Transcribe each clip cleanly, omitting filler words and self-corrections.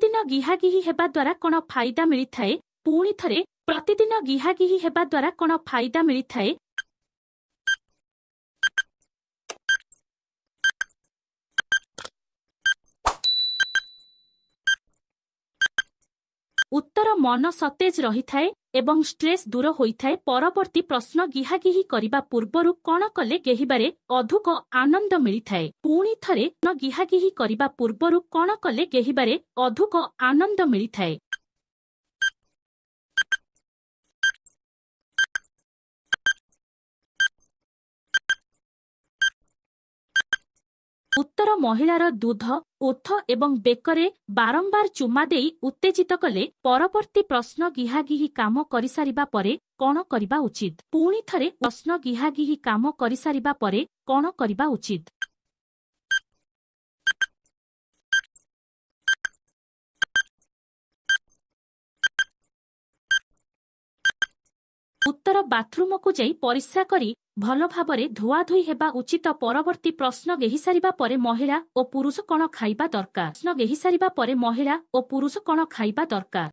प्रतिदिन गिहागिही हेबा द्वारा कौन फायदा मिलिथाए? पुणी थरे प्रतिदिन गिहागिही हेबा द्वारा कौन फायदा मिलिथाए? उत्तर मन सतेज रही थाए एवं स्ट्रेस दूर होइथाए। परवर्ती प्रश्न गिहागिही करिबा पूर्वरु कौन कले गेहिबारे अधिक आनंद मिलिथाए? पुणी थरे गिहागिही करिबा पूर्वरु कौन कले गेहिबारे अधिक आनंद मिलिथाए? उत्तर महिलार दूध ओठ एवं बेकरे बारंबार चुमा देई उत्तेजित कले परवर्ती प्रश्न गिहागिही काम करिसारिबा परे कौन करिबा उचित? पुणी थरे प्रश्न गिहागिही काम करिसारिबा परे कौन करिबा उचित? उत्तर बाथरूम को जाई परिस्रा करी भल भाबरे धुआधुई हेबा उचित। परवर्ती प्रश्न गेहिसारिबा परे महिला और पुरुष कौन खाइबा दरकार? प्रश्न गेहिसारिबा परे महिला और पुरुष कौन खाइबा दरकार?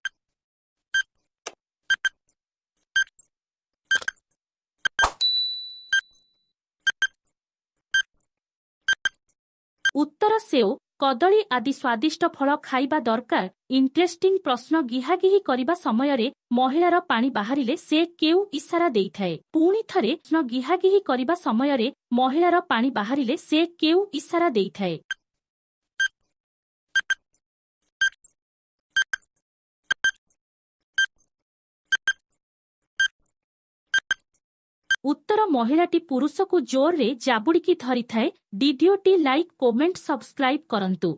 उत्तर सेव कदली आदि स्वादिष्ट फल खाइबा दरकार। इंटरेस्टिंग प्रश्न गिहागिही करिबा समयरे महिलार पानी बाहरिले से केउ इशारा देइथाए? पुणी थरे प्रश्न गिहागिही करिबा समयरे महिलार पानी बाहरिले से केउ इशारा देइथाए? उत्तर महिलाटी पुरुष को जोर रे जाबुड़ी की धरी थाए। वीडियोटी लाइक कमेंट सब्सक्राइब करंतु।